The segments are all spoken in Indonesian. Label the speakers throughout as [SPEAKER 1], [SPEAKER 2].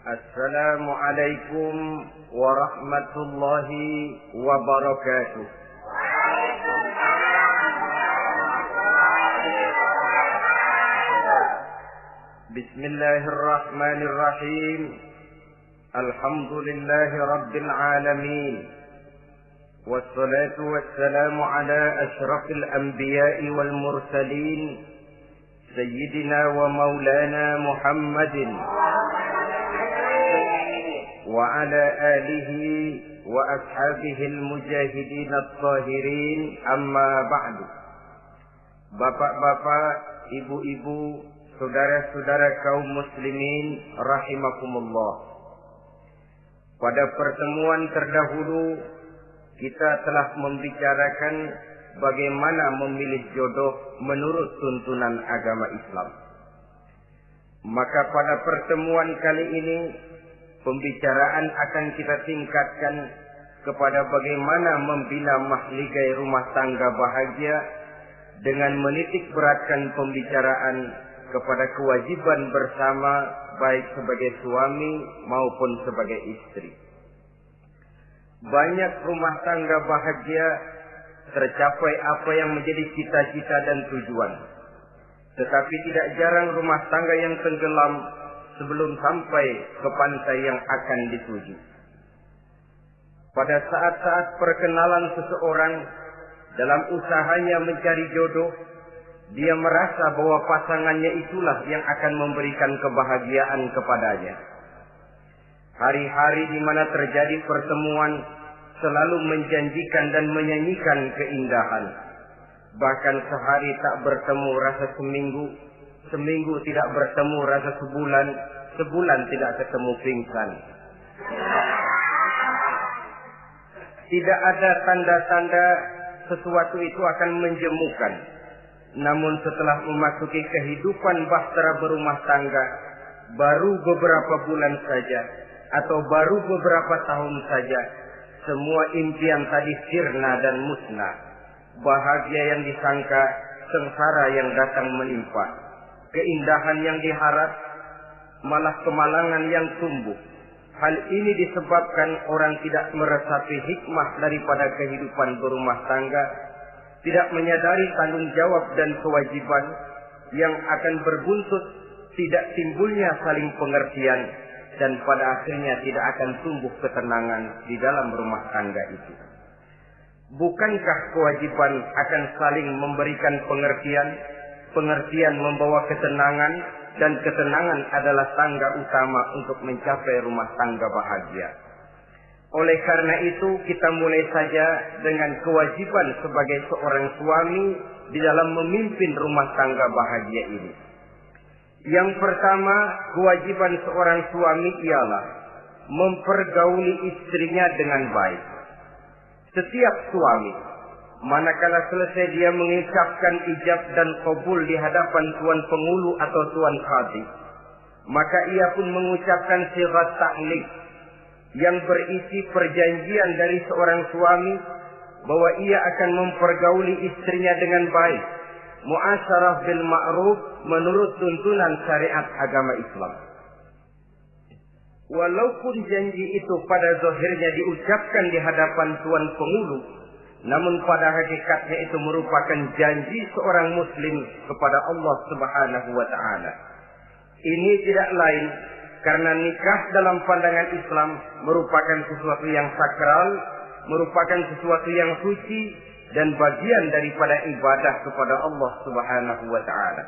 [SPEAKER 1] Assalamualaikum warahmatullahi wabarakatuh. Bismillahirrahmanirrahim. Alhamdulillahi rabbil alamin. Wassalatu wassalamu ala asyrafil anbiya'i wal mursalin. Sayyidina wa maulana Muhammadin wa ala alihi wa ashabihil mujahidin at-tahirin, amma ba'du. Bapak-bapak, ibu-ibu, saudara-saudara kaum muslimin rahimakumullah. Pada pertemuan terdahulu kita telah membicarakan bagaimana memilih jodoh menurut tuntunan agama Islam. Maka pada pertemuan kali ini pembicaraan akan kita tingkatkan kepada bagaimana membina mahligai rumah tangga bahagia dengan menitik beratkan pembicaraan kepada kewajiban bersama baik sebagai suami maupun sebagai istri. Banyak rumah tangga bahagia tercapai apa yang menjadi cita-cita dan tujuan. Tetapi tidak jarang rumah tangga yang tenggelam sebelum sampai ke pantai yang akan dituju. Pada saat-saat perkenalan seseorang dalam usahanya mencari jodoh, dia merasa bahwa pasangannya itulah yang akan memberikan kebahagiaan kepadanya. Hari-hari di mana terjadi pertemuan selalu menjanjikan dan menyanyikan keindahan. Bahkan sehari tak bertemu rasa seminggu, seminggu tidak bertemu rasa sebulan, sebulan tidak ketemu pingsan. Tidak ada tanda-tanda sesuatu itu akan menjemukan. Namun setelah memasuki kehidupan bahtera berumah tangga, baru beberapa bulan saja atau baru beberapa tahun saja, semua impian tadi sirna dan musnah. Bahagia yang disangka, sengsara yang datang menimpa. Keindahan yang diharap, malah kemalangan yang tumbuh. Hal ini disebabkan orang tidak meresapi hikmah daripada kehidupan berumah tangga, tidak menyadari tanggung jawab dan kewajiban yang akan berbuntut tidak timbulnya saling pengertian, dan pada akhirnya tidak akan tumbuh ketenangan di dalam rumah tangga itu. Bukankah kewajiban akan saling memberikan pengertian, pengertian membawa ketenangan, dan ketenangan adalah tangga utama untuk mencapai rumah tangga bahagia. Oleh karena itu kita mulai saja dengan kewajiban sebagai seorang suami di dalam memimpin rumah tangga bahagia ini. Yang pertama, kewajiban seorang suami ialah mempergauli istrinya dengan baik. Setiap suami, manakala selesai dia mengucapkan ijab dan qabul di hadapan tuan pengulu atau tuan qadhi, maka ia pun mengucapkan sighat ta'liq yang berisi perjanjian dari seorang suami bahwa ia akan mempergauli istrinya dengan baik, muasyarah bil ma'ruf menurut tuntunan syariat agama Islam. Walaupun janji itu pada zahirnya diucapkan di hadapan tuan pengulu, namun pada hakikatnya itu merupakan janji seorang muslim kepada Allah Subhanahu wa taala. Ini tidak lain karena nikah dalam pandangan Islam merupakan sesuatu yang sakral, merupakan sesuatu yang suci dan bagian daripada ibadah kepada Allah Subhanahu wa taala.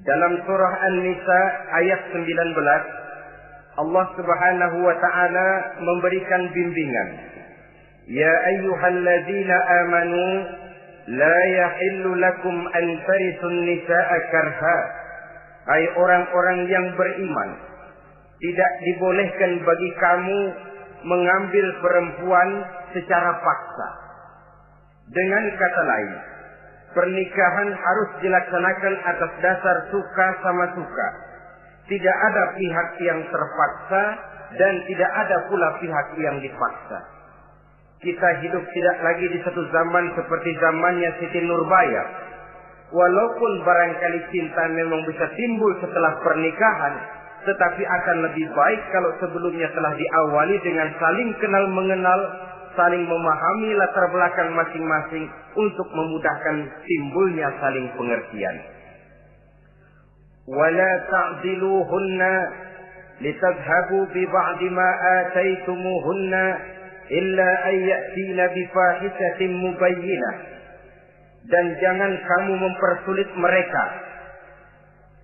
[SPEAKER 1] Dalam surah An-Nisa ayat 19, Allah Subhanahu wa taala memberikan bimbingan. Ya ayyuhalladzina amanu la yahillu lakum an tarisun nisaa karha. Hai orang-orang yang beriman, tidak dibolehkan bagi kamu mengambil perempuan secara paksa. Dengan kata lain, pernikahan harus dilaksanakan atas dasar suka sama suka. Tidak ada pihak yang terpaksa dan tidak ada pula pihak yang dipaksa. Kita hidup tidak lagi di satu zaman seperti zamannya Siti Nurbaya. Walaupun barangkali cinta memang bisa timbul setelah pernikahan, tetapi akan lebih baik kalau sebelumnya telah diawali dengan saling kenal mengenal, saling memahami latar belakang masing-masing untuk memudahkan timbulnya saling pengertian. Wala ta'diluhunna litadhhabu bi ba'di ma ataitumuhunna illa an ya'tina bi fahishatin mubayyinah. Dan jangan kamu mempersulit mereka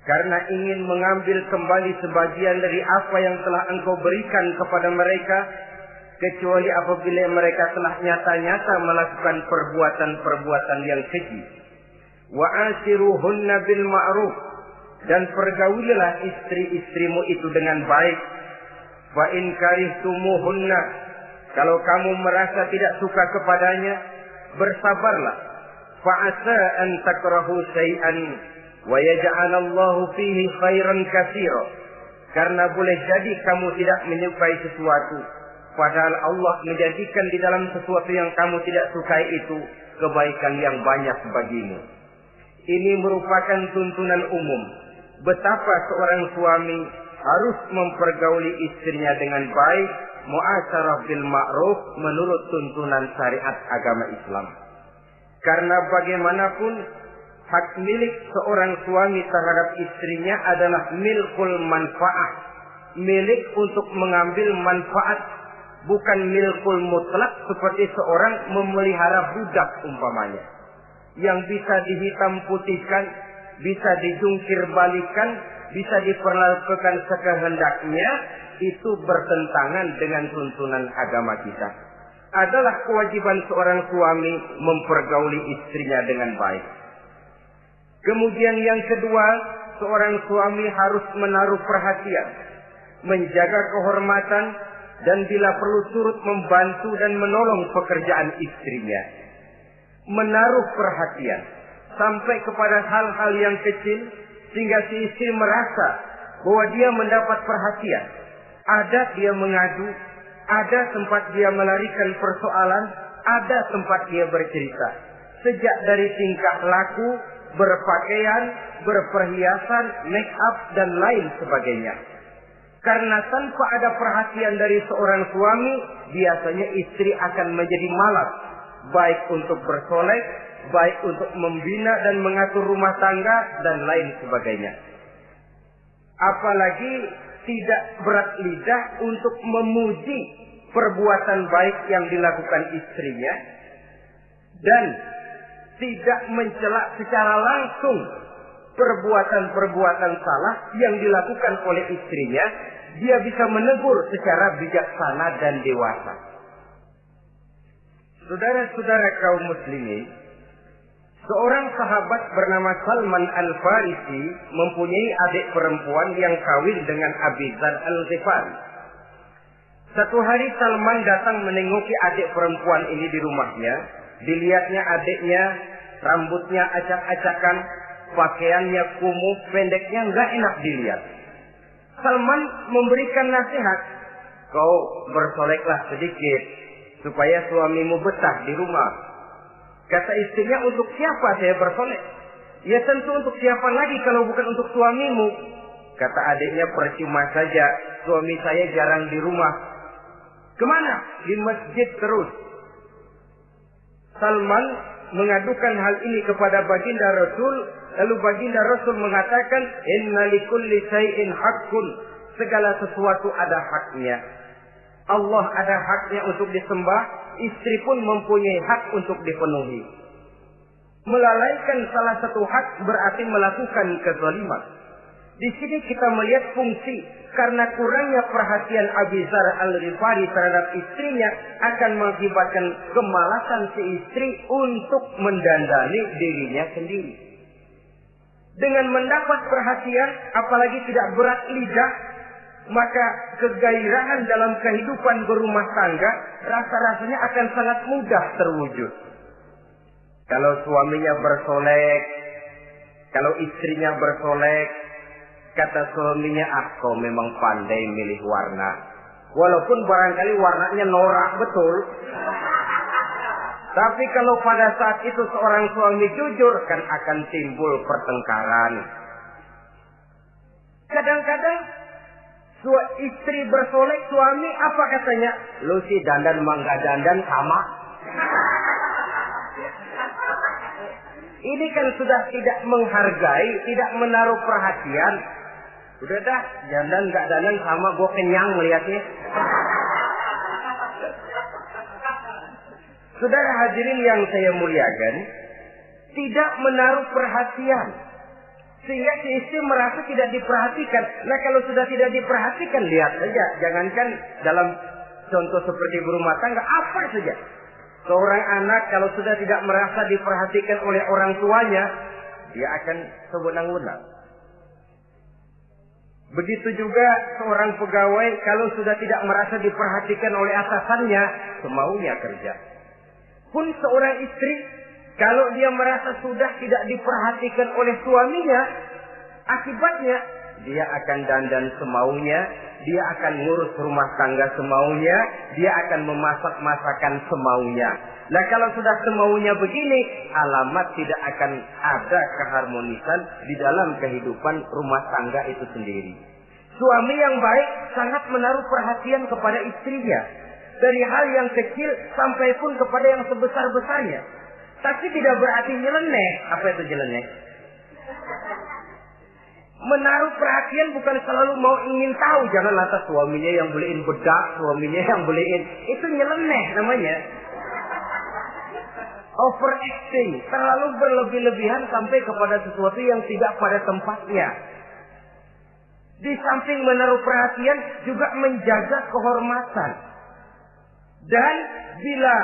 [SPEAKER 1] karena ingin mengambil kembali sebagian dari apa yang telah engkau berikan kepada mereka, kecuali apabila mereka telah nyata-nyata melakukan perbuatan-perbuatan yang keji. Wa ashiruhunna bil ma'ruf, dan pergaulilah istri-istrimu itu dengan baik. Fa in karihtumuhunna, kalau kamu merasa tidak suka kepadanya, bersabarlah. Fa asa an takrahu syai'an wa yaj'alallahu fihi khairan katsira, karena boleh jadi kamu tidak menyukai sesuatu, padahal Allah menjadikan di dalam sesuatu yang kamu tidak sukai itu kebaikan yang banyak bagimu. Ini merupakan tuntunan umum betapa seorang suami harus mempergauli istrinya dengan baik, muasyarah bil ma'ruf, menurut tuntunan syariat agama Islam. Karena bagaimanapun hak milik seorang suami terhadap istrinya adalah milkul manfaat, milik untuk mengambil manfaat, bukan milkul mutlak seperti seorang memelihara budak umpamanya, yang bisa dihitam putihkan, bisa dijungkir balikan, bisa diperlakukan sekehendaknya. Itu bertentangan dengan tuntunan agama kita. Adalah kewajiban seorang suami mempergauli istrinya dengan baik. Kemudian yang kedua, seorang suami harus menaruh perhatian, menjaga kehormatan, dan bila perlu turut membantu dan menolong pekerjaan istrinya. Menaruh perhatian sampai kepada hal-hal yang kecil, sehingga si istri merasa bahwa dia mendapat perhatian. Ada dia mengadu, ada tempat dia melarikan persoalan, ada tempat dia bercerita. Sejak dari tingkah laku, berpakaian, berperhiasan, make up, dan lain sebagainya. Karena tanpa ada perhatian dari seorang suami, biasanya istri akan menjadi malas, baik untuk bersolek, baik untuk membina dan mengatur rumah tangga, dan lain sebagainya. Apalagi tidak berat lidah untuk memuji perbuatan baik yang dilakukan istrinya, dan tidak mencela secara langsung perbuatan-perbuatan salah yang dilakukan oleh istrinya. Dia bisa menegur secara bijaksana dan dewasa. Saudara-saudara kaum muslimin, seorang sahabat bernama Salman Al-Farisi mempunyai adik perempuan yang kawin dengan Abi Dzar Al-Ghifari. Satu hari Salman datang menengoki adik perempuan ini di rumahnya. Dilihatnya adiknya, rambutnya acak-acakan, pakaiannya kumuh, pendeknya nggak enak dilihat. Salman memberikan nasihat, kau bersoleklah sedikit supaya suamimu betah di rumah. Kata istrinya, untuk siapa saya bersolek? Ya tentu untuk siapa lagi kalau bukan untuk suamimu. Kata adiknya, percuma saja, suami saya jarang di rumah. Kemana? Di masjid terus. Salman mengadukan hal ini kepada baginda Rasul, lalu baginda Rasul mengatakan, inna likulli syai'in haqqun, segala sesuatu ada haknya. Allah ada haknya untuk disembah, istri pun mempunyai hak untuk dipenuhi. Melalaikan salah satu hak berarti melakukan kezaliman. Di sini kita melihat fungsi, karena kurangnya perhatian Abi Dzar Al-Ghifari terhadap istrinya akan mengakibatkan kemalasan si istri untuk mendandani dirinya sendiri. Dengan mendapat perhatian, apalagi tidak berat lidah, maka kegairahan dalam kehidupan berumah tangga rasa-rasanya akan sangat mudah terwujud. Kalau suaminya bersolek, kalau istrinya bersolek, kata suaminya, kau memang pandai milih warna. Walaupun barangkali warnanya norak betul. Tapi kalau pada saat itu seorang suami jujur, kan akan timbul pertengkaran. Kadang-kadang Istri bersolek, suami apa katanya? Lu sih dandan mangga dandan sama. Ini kan sudah tidak menghargai, tidak menaruh perhatian. Udah dah, dandan nggak dandan sama, gue kenyang melihatnya. Saudara hadirin yang saya muliakan, tidak menaruh perhatian. Sehingga si istri merasa tidak diperhatikan. Nah kalau sudah tidak diperhatikan, lihat saja. Jangankan dalam contoh seperti berumah tangga, apa saja. Seorang anak kalau sudah tidak merasa diperhatikan oleh orang tuanya, dia akan sewenang-wenang. Begitu juga seorang pegawai kalau sudah tidak merasa diperhatikan oleh atasannya, semaunya kerja. Pun seorang istri, kalau dia merasa sudah tidak diperhatikan oleh suaminya, akibatnya dia akan dandan semaunya, dia akan ngurus rumah tangga semaunya, dia akan memasak masakan semaunya. Nah kalau sudah semaunya begini, alamat tidak akan ada keharmonisan di dalam kehidupan rumah tangga itu sendiri. Suami yang baik sangat menaruh perhatian kepada istrinya, dari hal yang kecil sampai pun kepada yang sebesar-besarnya. Tapi tidak berarti nyeleneh. Apa itu nyeleneh? Menaruh perhatian bukan selalu mau ingin tahu. Jangan lantas suaminya yang beliin bedak, suaminya yang beliin. Itu nyeleneh namanya. Overacting. Terlalu berlebih-lebihan sampai kepada sesuatu yang tidak pada tempatnya. Di samping menaruh perhatian juga menjaga kehormatan. Dan bila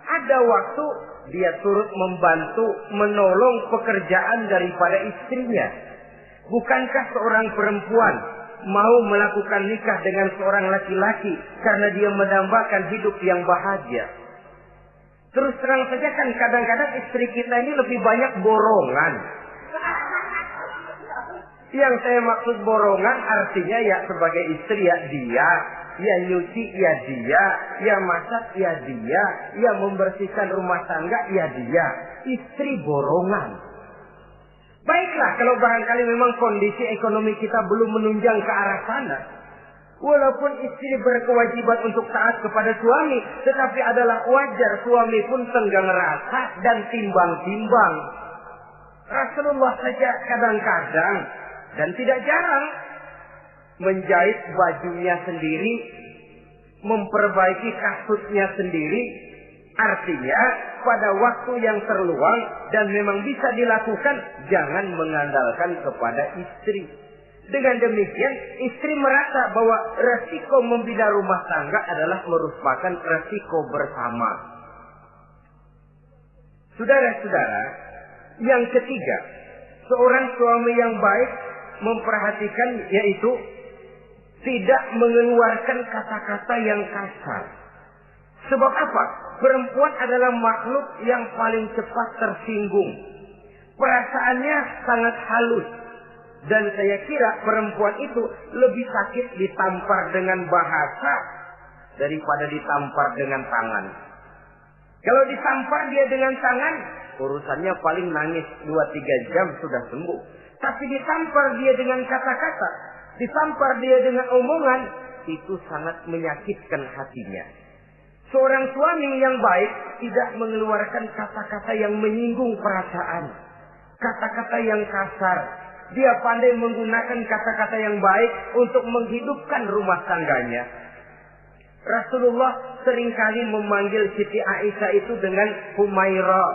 [SPEAKER 1] ada waktu, dia turut membantu, menolong pekerjaan daripada istrinya. Bukankah seorang perempuan mau melakukan nikah dengan seorang laki-laki karena dia mendambakan hidup yang bahagia? Terus terang saja kan kadang-kadang istri kita ini lebih banyak borongan. Yang saya maksud borongan artinya ya sebagai istri ya dia, ya nyuci ya dia, ya masak ya dia, ya membersihkan rumah tangga ya dia. Istri borongan. Baiklah kalau barangkali memang kondisi ekonomi kita belum menunjang ke arah sana. Walaupun istri berkewajiban untuk taat kepada suami, tetapi adalah wajar suami pun tenggang rasa dan timbang-timbang. Rasulullah saja kadang-kadang dan tidak jarang menjahit bajunya sendiri, memperbaiki kasutnya sendiri. Artinya pada waktu yang terluang dan memang bisa dilakukan, jangan mengandalkan kepada istri. Dengan demikian istri merasa bahwa resiko membina rumah tangga adalah merupakan resiko bersama. Saudara-saudara, yang ketiga, seorang suami yang baik memperhatikan yaitu tidak mengeluarkan kata-kata yang kasar. Sebab apa? Perempuan adalah makhluk yang paling cepat tersinggung. Perasaannya sangat halus. Dan saya kira perempuan itu lebih sakit ditampar dengan bahasa daripada ditampar dengan tangan. Kalau ditampar dia dengan tangan, urusannya paling nangis 2-3 jam sudah sembuh. Tapi ditampar dia dengan kata-kata, ditampar dia dengan omongan, itu sangat menyakitkan hatinya. Seorang suami yang baik tidak mengeluarkan kata-kata yang menyinggung perasaan, kata-kata yang kasar. Dia pandai menggunakan kata-kata yang baik untuk menghidupkan rumah tangganya. Rasulullah seringkali memanggil Siti Aisyah itu dengan Humaira.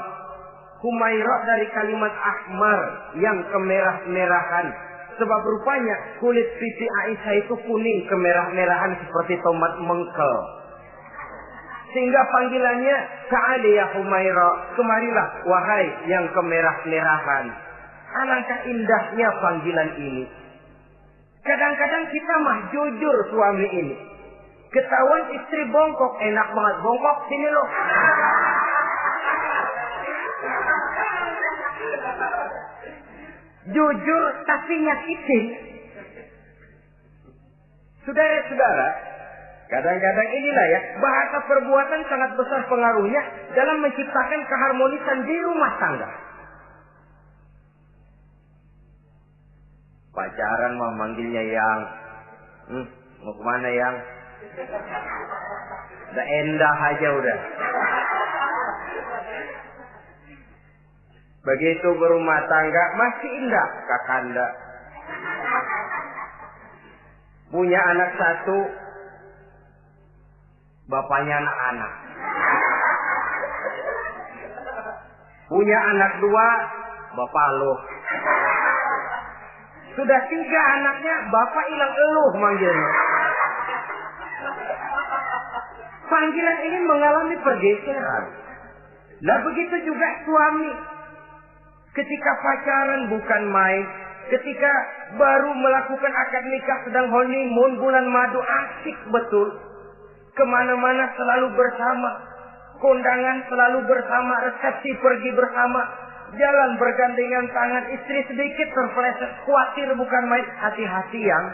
[SPEAKER 1] Humaira dari kalimat ahmar yang kemerah-merahan. Sebab rupanya kulit Siti Aisyah itu kuning kemerah-merahan seperti tomat mengkel. Sehingga panggilannya Ta'ali ya Humaira, kemarilah wahai yang kemerah-merahan. Alangkah indahnya panggilan ini. Kadang-kadang kita mah jujur suami ini. Ketahuan istri bongkok, enak banget bongkok, sini loh. Jujur tapi nyakitin. Saudara-saudara, kadang-kadang inilah ya, bahasa perbuatan sangat besar pengaruhnya dalam menciptakan keharmonisan di rumah tangga. Pacaran mah manggilnya yang, Mau kemana yang? Udah endah aja udah. Begitu berumah tangga masih indah kakanda. Punya anak satu, bapaknya anak-anak. Punya anak dua, bapak lo. Sudah 3 anaknya, bapak hilang eluh manggilnya. Panggilan ini mengalami pergeseran. Nah begitu juga suami. Ketika pacaran bukan main. Ketika baru melakukan akad nikah sedang honeymoon bulan madu, asik betul. Kemana-mana selalu bersama. Kondangan selalu bersama. Resepsi pergi bersama. Jalan bergandengan tangan. Istri sedikit terpeleset. Khawatir bukan main. Hati-hati yang.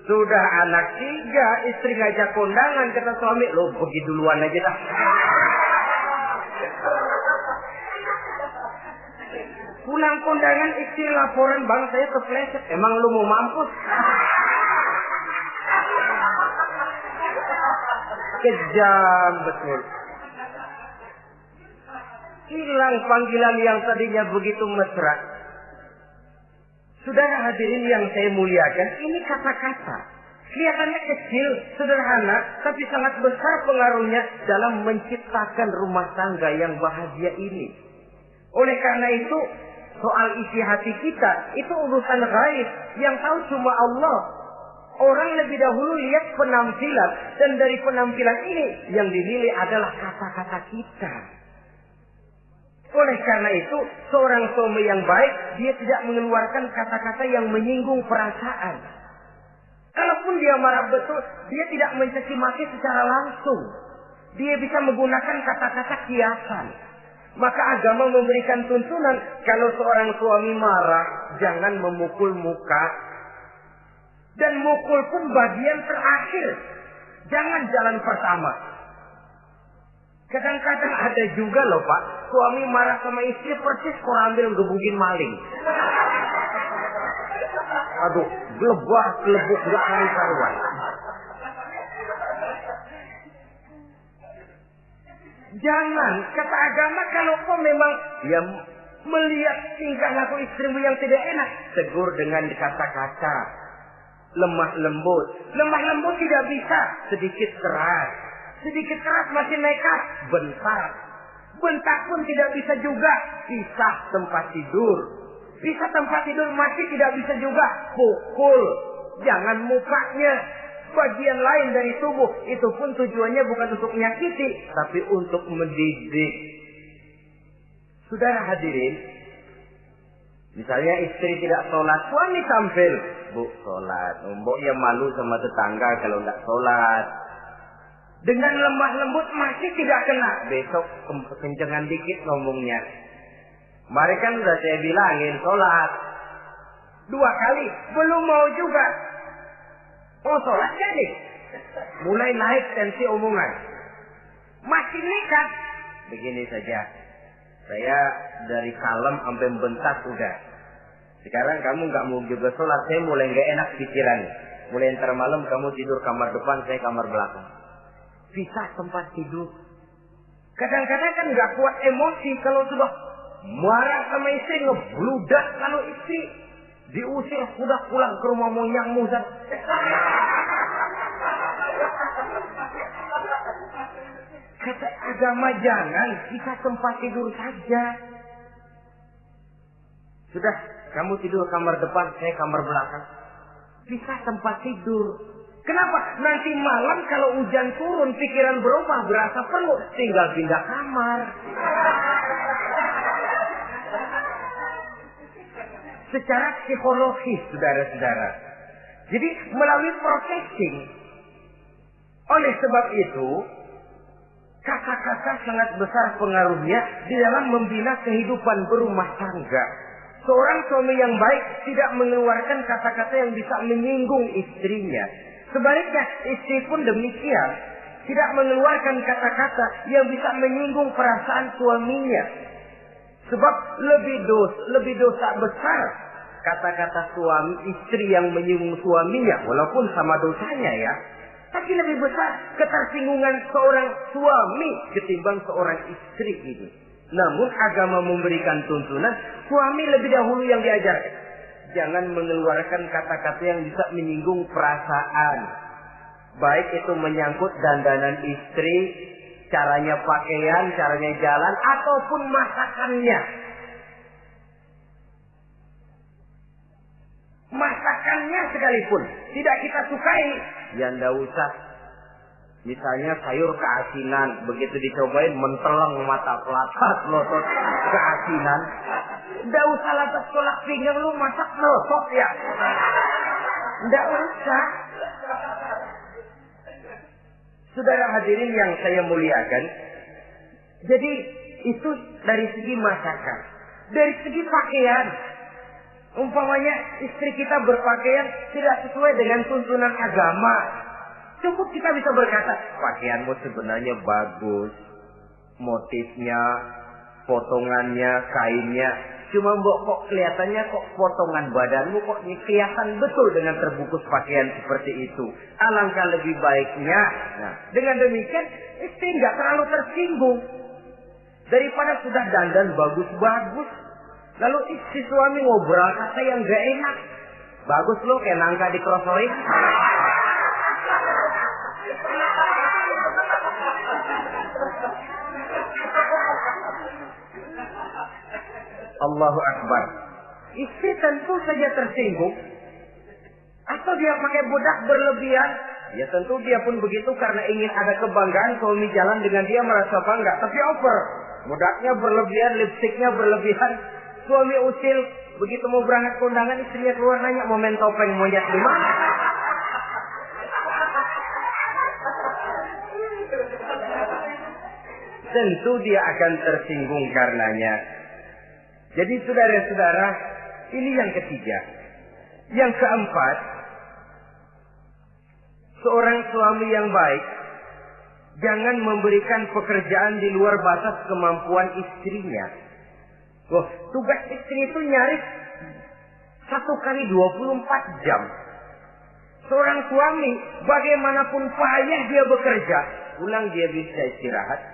[SPEAKER 1] Sudah anak 3, istri ngajak kondangan, kata suami, lo pergi duluan aja dah. Pulang kondangan, istri laporan, bang saya kepleset. Emang lu mau mampus? Kejam betul. Hilang panggilan yang tadinya begitu mesra. Saudara hadirin yang saya muliakan, ini kata-kata. Kelihatannya kecil, sederhana, tapi sangat besar pengaruhnya dalam menciptakan rumah tangga yang bahagia ini. Oleh karena itu, soal isi hati kita, itu urusan gaib yang tahu cuma Allah. Orang lebih dahulu lihat penampilan, dan dari penampilan ini yang dinilai adalah kata-kata kita. Oleh karena itu, seorang suami yang baik, dia tidak mengeluarkan kata-kata yang menyinggung perasaan. Kalaupun dia marah betul, dia tidak mencaci maki secara langsung. Dia bisa menggunakan kata-kata kiasan. Maka agama memberikan tuntunan, kalau seorang suami marah, jangan memukul muka. Dan mukul pun bagian terakhir. Jangan jalan pertama. Kadang-kadang ada juga loh Pak, suami marah sama istri persis korambil ngebukin maling. Aduh, gelebah-gelebuk gak karuan. Jangan, kata agama kalau kau memang ya melihat tingkah laku istrimu yang tidak enak, tegur dengan kata-kata lemah lembut. Lemah lembut tidak bisa, sedikit keras. Sedikit keras masih nekat, bentak. Bentak pun tidak bisa juga, pisah tempat tidur. Pisah tempat tidur masih tidak bisa juga, pukul. Jangan mukanya, bagian lain dari tubuh. Itu pun tujuannya bukan untuk menyakiti, tapi untuk mendidik. Saudara hadirin, misalnya istri tidak sholat, suami tampil, bu sholat. Mbok ya malu sama tetangga kalau tidak sholat. Dengan lemah lembut masih tidak kena. Besok kencengan dikit ngomongnya. Mari kan udah saya bilangin sholat 2 kali, belum mau juga. Oh sholat jadi. Mulai naik tensi omongan. Masih nekat. Begini saja. Saya dari kalem sampai bentak udah. Sekarang kamu nggak mau juga sholat, saya mulai nggak enak pikiran. Mulai ntar malam kamu tidur kamar depan, saya kamar belakang. Pisah tempat tidur. Kadang-kadang kan nggak kuat emosi kalau sudah marah sama istri, ngebludak kalau istri diusir sudah pulang ke rumah moyangmu. Kata agama jangan, kita tempat tidur saja. Sudah, kamu tidur kamar depan, saya kamar belakang. Bisa tempat tidur. Kenapa? Nanti malam kalau hujan turun, pikiran berubah, berasa perlu, tinggal pindah kamar. Secara psikologis, saudara-saudara. Jadi melalui processing. Oleh sebab itu, kata-kata sangat besar pengaruhnya di dalam membina kehidupan berumah tangga. Seorang suami yang baik tidak mengeluarkan kata-kata yang bisa menyinggung istrinya. Sebaliknya, istri pun demikian. Tidak mengeluarkan kata-kata yang bisa menyinggung perasaan suaminya. Sebab lebih dosa besar kata-kata suami istri yang menyinggung suaminya, walaupun sama dosanya ya, tapi lebih besar ketersinggungan seorang suami ketimbang seorang istri ini. Namun agama memberikan tuntunan suami lebih dahulu yang diajarkan. Jangan mengeluarkan kata-kata yang bisa menyinggung perasaan. Baik itu menyangkut dandanan istri, caranya pakaian, caranya jalan, ataupun masakannya. Masakannya sekalipun tidak kita sukai, ya ndak usah. Misalnya sayur keasinan, begitu dicobain menteleng mata pelatat, melotot keasinan. Ndak usah lantas tolak pinggang, lu masak melotot ya. Ndak usah. Saudara hadirin yang saya muliakan, jadi itu dari segi masakan. Dari segi pakaian, umpamanya istri kita berpakaian tidak sesuai dengan tuntunan agama, cukup kita bisa berkata, pakaianmu sebenarnya bagus, motifnya, potongannya, kainnya, cuma mbok kok kelihatannya kok potongan badanmu kok kelihatan betul dengan terbungkus pakaian seperti itu. Alangkah lebih baiknya, nah dengan demikian istri nggak terlalu tersinggung daripada sudah dandan bagus-bagus. Lalu istri suami ngobrol kata yang gak enak. Bagus lo kayak nangka dikrosorin. Allahu Akbar. Istri tentu saja tersinggung. Atau dia pakai bedak berlebihan. Ya tentu dia pun begitu karena ingin ada kebanggaan suami jalan dengan dia merasa bangga. Tapi over. Bedaknya berlebihan, lipstiknya berlebihan. Suami usil, begitu mau berangkat ke undangan, istrinya keluar nanya, mau main topeng monyet di mana? Tentu dia akan tersinggung karenanya. Jadi saudara-saudara, ini yang ketiga. Yang keempat, seorang suami yang baik jangan memberikan pekerjaan di luar batas kemampuan istrinya. Loh, tugas istri itu nyaris 1 kali 24 jam. Seorang suami, bagaimanapun payah dia bekerja, pulang dia bisa istirahat,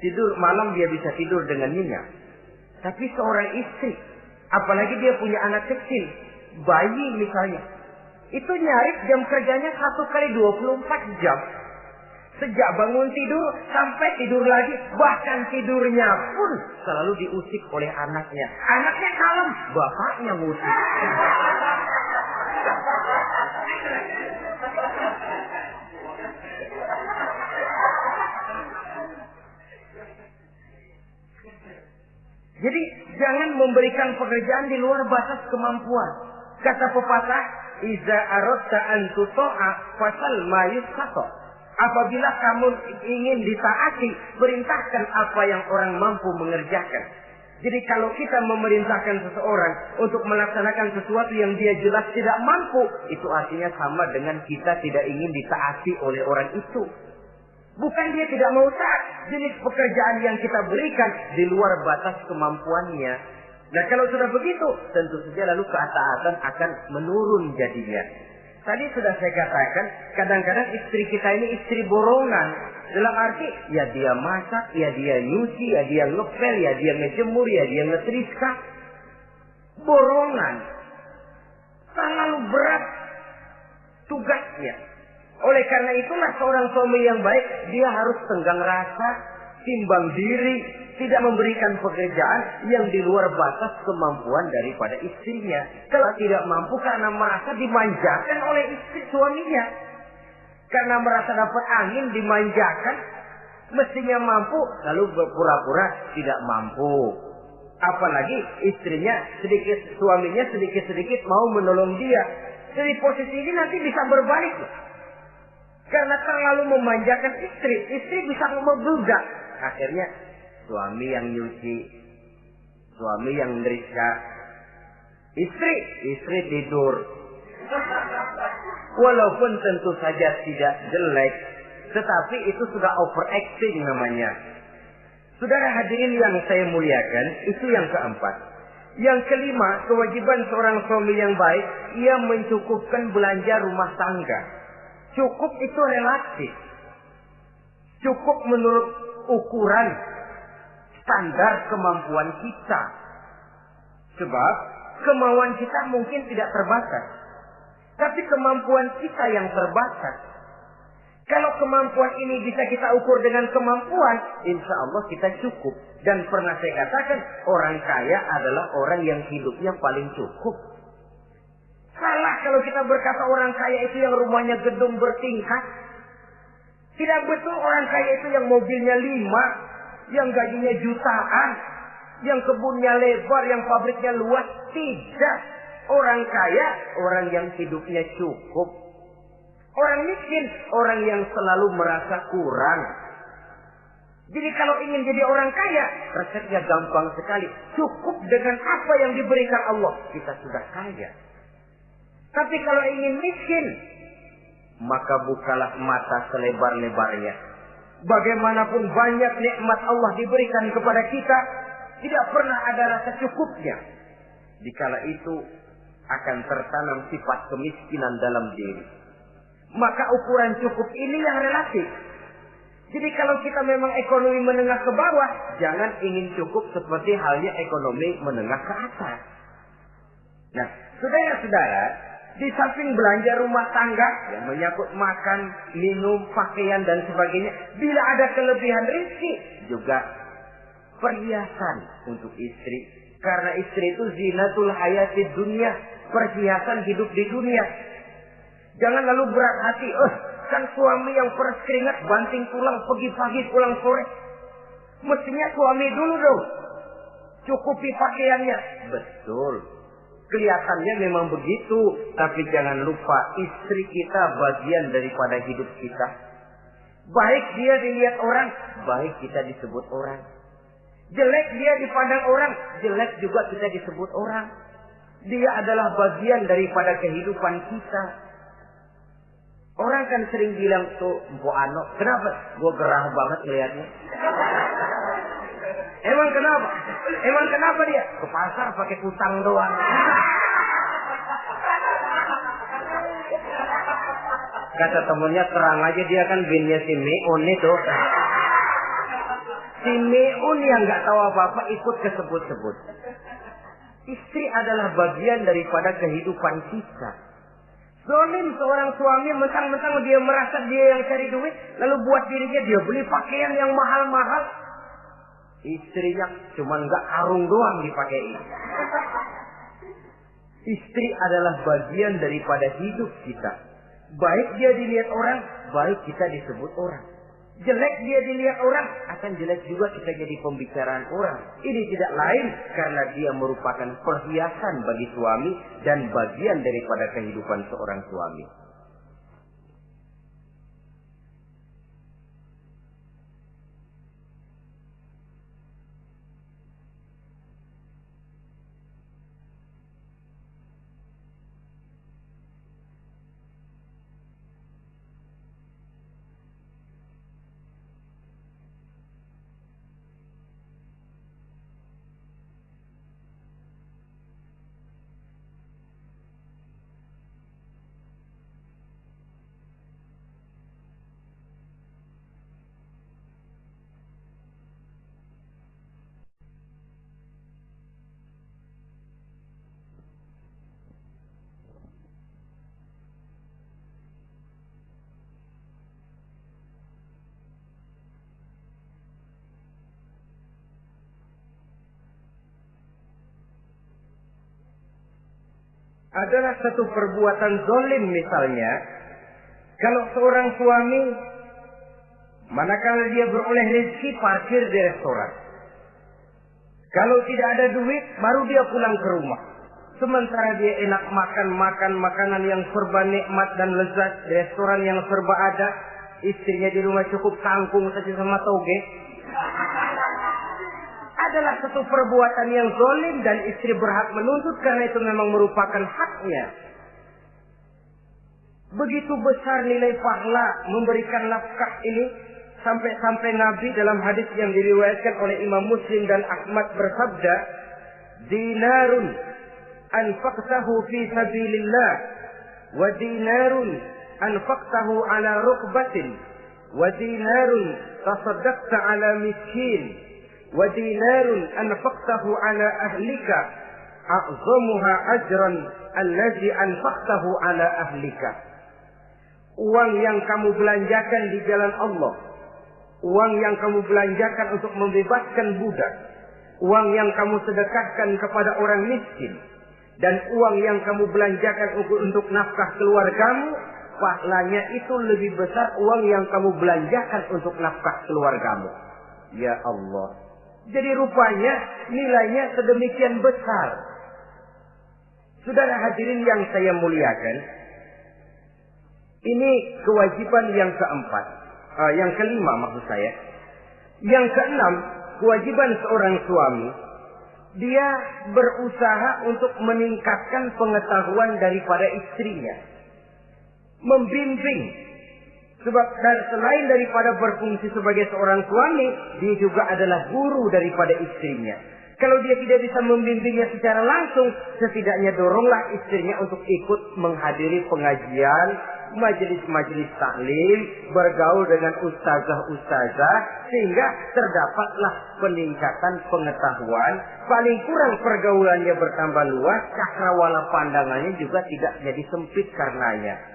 [SPEAKER 1] tidur malam dia bisa tidur dengan nyenyak. Tapi seorang istri, apalagi dia punya anak kecil, bayi misalnya, itu nyaris jam kerjanya 1 kali 24 jam. Sejak bangun tidur sampai tidur lagi, bahkan tidurnya pun selalu diusik oleh anaknya. Anaknya kalem, bapaknya ngusik. Jadi jangan memberikan pekerjaan di luar batas kemampuan. Kata pepatah, "Iza aradta an tuta'a fasal ma yusqata." Apabila kamu ingin ditaati, perintahkan apa yang orang mampu mengerjakan. Jadi kalau kita memerintahkan seseorang untuk melaksanakan sesuatu yang dia jelas tidak mampu, itu artinya sama dengan kita tidak ingin ditaati oleh orang itu. Bukan dia tidak mau taat, jenis pekerjaan yang kita berikan di luar batas kemampuannya. Nah kalau sudah begitu, tentu saja lalu ketaatan akan menurun jadinya. Tadi sudah saya katakan, kadang-kadang istri kita ini istri borongan. Dalam arti, ya dia masak, ya dia nyuci, ya dia ngepel, ya dia ngejemur, ya dia ngetriska. Borongan. Terlalu berat tugasnya. Oleh karena itulah seorang suami yang baik, dia harus tenggang rasa, timbang diri, tidak memberikan pekerjaan yang di luar batas kemampuan daripada istrinya. Kalau tidak mampu karena merasa dimanjakan oleh istri suaminya. Karena merasa dapat angin dimanjakan, mestinya mampu, lalu berpura-pura tidak mampu. Apalagi istrinya suaminya sedikit-sedikit mau menolong dia. Jadi posisi ini nanti bisa berbalik. Karena terlalu memanjakan istri bisa membludak. Akhirnya suami yang nyuci, suami yang neriska, istri tidur. Walaupun tentu saja tidak jelek, tetapi itu sudah overacting namanya. Saudara hadirin yang saya muliakan, itu yang keempat. Yang kelima, kewajiban seorang suami yang baik, ia mencukupkan belanja rumah tangga. Cukup itu relatif. Cukup menurut ukuran standar kemampuan kita. Sebab kemauan kita mungkin tidak terbatas. Tapi kemampuan kita yang terbatas. Kalau kemampuan ini bisa kita ukur dengan kemampuan, insya Allah kita cukup. Dan pernah saya katakan, orang kaya adalah orang yang hidupnya paling cukup. Salah kalau kita berkata orang kaya itu yang rumahnya gedung bertingkat. Tidak betul orang kaya itu yang mobilnya 5, yang gajinya jutaan, yang kebunnya lebar, yang pabriknya luas. Tidak. Orang kaya, orang yang hidupnya cukup. Orang miskin, orang yang selalu merasa kurang. Jadi kalau ingin jadi orang kaya, resepnya gampang sekali. Cukup dengan apa yang diberikan Allah, kita sudah kaya. Tapi kalau ingin miskin, maka bukalah mata selebar-lebarnya. Bagaimanapun banyak nikmat Allah diberikan kepada kita, tidak pernah ada rasa cukupnya. Dikala itu akan tertanam sifat kemiskinan dalam diri. Maka ukuran cukup ini yang relatif. Jadi kalau kita memang ekonomi menengah ke bawah, jangan ingin cukup seperti halnya ekonomi menengah ke atas. Nah, saudara-saudara, di samping belanja rumah tangga yang menyangkut makan, minum, pakaian dan sebagainya, bila ada kelebihan rezeki, juga perhiasan untuk istri. Karena istri itu zinatul hayatid dunia, perhiasan hidup di dunia. Jangan lalu berat hati, kan suami yang peras keringat banting tulang pergi pagi pulang sore. Mestinya suami dulu dong cukupi pakaiannya. Betul, kelihatannya memang begitu, tapi jangan lupa istri kita bagian daripada hidup kita. Baik dia dilihat orang, baik kita disebut orang. Jelek dia dipandang orang, jelek juga kita disebut orang. Dia adalah bagian daripada kehidupan kita. Orang kan sering bilang tuh, Mpok Ano, kenapa? Gue gerah banget ngeliatnya. Emang kenapa? Emang kenapa dia? Ke pasar pakai kutang doang. Kata temennya, terang aja dia kan binnya si Meun itu. Si Meun yang gak tahu apa-apa ikut kesebut-sebut. Istri adalah bagian daripada kehidupan kita. Zolim seorang suami, mentang-mentang dia merasa dia yang cari duit, lalu buat dirinya dia beli pakaian yang mahal-mahal. Istrinya cuma nggak karung doang dipakai. Istri adalah bagian daripada hidup kita. Baik dia dilihat orang, baik kita disebut orang. Jelek dia dilihat orang, akan jelek juga kita jadi pembicaraan orang. Ini tidak lain karena dia merupakan perhiasan bagi suami dan bagian daripada kehidupan seorang suami. Adalah satu perbuatan zalim misalnya, kalau seorang suami manakala dia beroleh rezeki parkir di restoran. Kalau tidak ada duit baru dia pulang ke rumah. Sementara dia enak makan makanan yang serba nikmat dan lezat di restoran yang serba ada, istrinya di rumah cukup kangkung saja sama toge. Adalah satu perbuatan yang zalim dan istri berhak menuntut karena itu memang merupakan haknya. Begitu besar nilai pahala memberikan nafkah ini, Sampai-sampai Nabi dalam hadis yang diriwayatkan oleh Imam Muslim dan Ahmad bersabda, dinarun anfaqtahu fi sabilillah, wa dinarun anfaqtahu ala rukbatin, wa dinarun tasaddaqta ala miskin, wa dinarun anfaqtahu ala ahlika, a'zamuha ajran allazi anfaqtahu ala ahlika. Uang yang kamu belanjakan di jalan Allah, uang yang kamu belanjakan untuk membebaskan budak, uang yang kamu sedekahkan kepada orang miskin, dan uang yang kamu belanjakan untuk nafkah keluargamu, pahalanya itu lebih besar uang yang kamu belanjakan untuk nafkah keluargamu. Ya Allah. Jadi rupanya nilainya sedemikian besar. Saudara hadirin yang saya muliakan, ini kewajiban yang keempat. Yang kelima maksud saya. Yang keenam, kewajiban seorang suami, dia berusaha untuk meningkatkan pengetahuan daripada istrinya, membimbing. Sebab selain daripada berfungsi sebagai seorang suami, dia juga adalah guru daripada istrinya. Kalau dia tidak bisa membimbingnya secara langsung, setidaknya doronglah istrinya untuk ikut menghadiri pengajian, majelis-majelis taklim, bergaul dengan ustazah-ustazah, sehingga terdapatlah peningkatan pengetahuan. Paling kurang pergaulannya bertambah luas, cakrawala pandangannya juga tidak jadi sempit karenanya.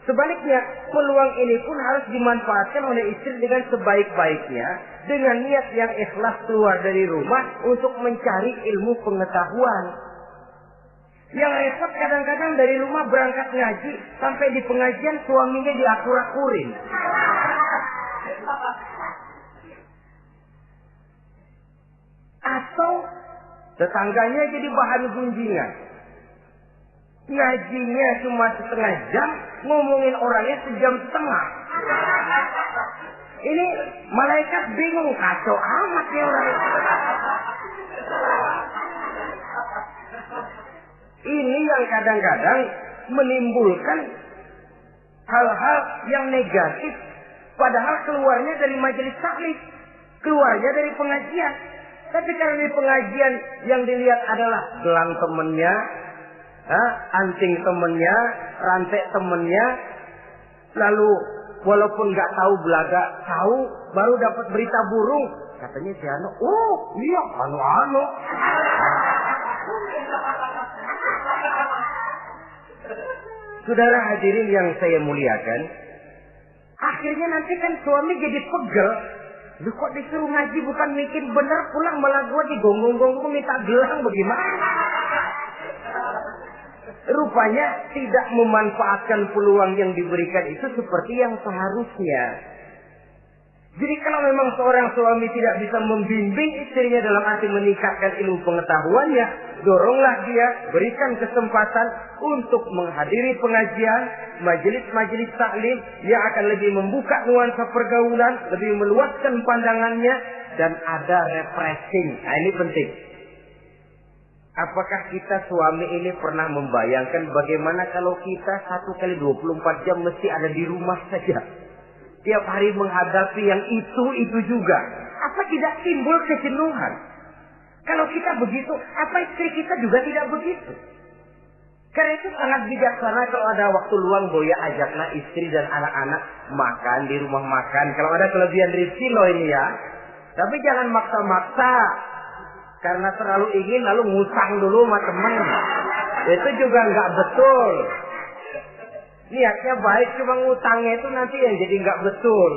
[SPEAKER 1] Sebaliknya, peluang ini pun harus dimanfaatkan oleh istri dengan sebaik-baiknya, dengan niat yang ikhlas keluar dari rumah untuk mencari ilmu pengetahuan. Yang repot kadang-kadang dari rumah berangkat ngaji, sampai di pengajian suaminya diakur-akurin. Atau tetangganya jadi bahan gunjingan. Ngajinya cuma setengah jam, ngomongin orangnya sejam setengah. Ini malaikat bingung, kacau amat ya orang. Ini yang kadang-kadang menimbulkan hal-hal yang negatif. Padahal keluarnya dari majelis taklim, keluarnya dari pengajian. Tapi kalau di pengajian yang dilihat adalah gelang temennya, anting temennya, rantai temennya, lalu walaupun nggak tahu belaga, tahu baru dapat berita burung, katanya si Anu, oh iya anu. Saudara hadirin yang saya muliakan, akhirnya nanti kan suami jadi pegel. Lu kok disuruh ngaji bukan mikir bener, pulang malah gua digonggong-gonggong minta gelang, bagaimana? Rupanya tidak memanfaatkan peluang yang diberikan itu seperti yang seharusnya. Jadi kalau memang seorang suami tidak bisa membimbing istrinya dalam arti meningkatkan ilmu pengetahuannya, doronglah dia, berikan kesempatan untuk menghadiri pengajian, majelis-majelis taklim yang akan lebih membuka nuansa pergaulan, lebih meluaskan pandangannya, dan ada refreshing. Nah, ini penting. Apakah kita suami ini pernah membayangkan bagaimana kalau kita 1 kali 24 jam mesti ada di rumah saja? Tiap hari menghadapi yang itu juga. Apa tidak timbul kejenuhan? Kalau kita begitu, apa istri kita juga tidak begitu? Karena itu sangat bijaksana kalau ada waktu luang, Boya ajaklah istri dan anak-anak makan di rumah makan. Kalau ada kelebihan rezeki loh ini ya. Tapi jangan maksa-maksa. Karena terlalu ingin lalu ngutang dulu sama temen. Itu juga nggak betul. Niatnya baik, cuma ngutangnya itu nanti yang jadi nggak betul.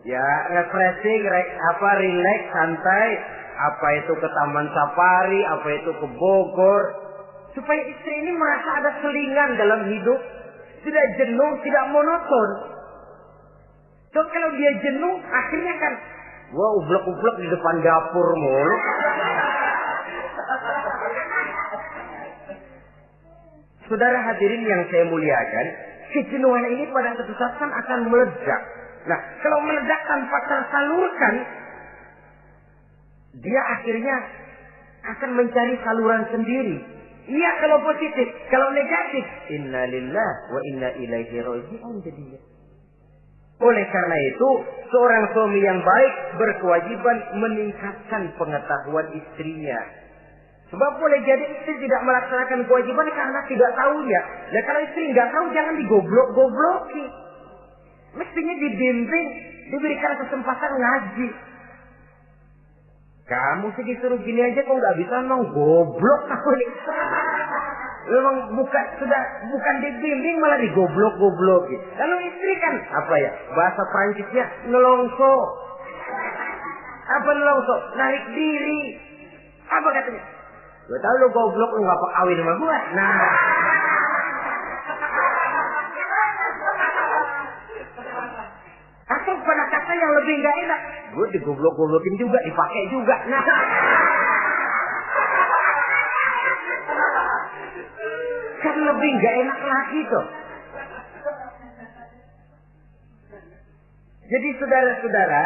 [SPEAKER 1] Ya, refreshing, relax, santai. Apa itu ke Taman Safari, apa itu ke Bogor. Supaya istri ini merasa ada selingan dalam hidup. Tidak jenuh, tidak monoton. So, kalau dia jenuh, akhirnya kan wah, ublek-ublek di depan dapur mulu. Saudara hadirin yang saya muliakan, kejenuhan ini pada suatu saat kan akan meledak. Nah, kalau meledak tanpa tersalurkan, dia akhirnya akan mencari saluran sendiri. Iya kalau positif, kalau negatif, innalillahi wa inna ilaihi raji'un jadinya. Oleh karena itu, seorang suami yang baik berkewajiban meningkatkan pengetahuan istrinya. Sebab boleh jadi istri tidak melaksanakan kewajiban karena tidak tahunya. Dan kalau istri nggak tahu, jangan digoblok-gobloki. Mestinya dibimbing, diberikan kesempatan ngaji. Kamu sih disuruh gini aja kok nggak bisa, memang goblok aku ini. Memang bukan dibimbing malah digoblok-gobloki. Lalu istri kan apa ya? Bahasa Prancisnya nelongso. Apa nelongso? Narik diri. Apa katanya? Gue tahu lo goblok, lo nggak kawin sama gue. Nah. Atau pada kata yang lebih nggak enak, gue digoblok-goblokin juga, dipakai juga. Nah. Kan lebih nggak enak lagi tuh. Jadi saudara-saudara,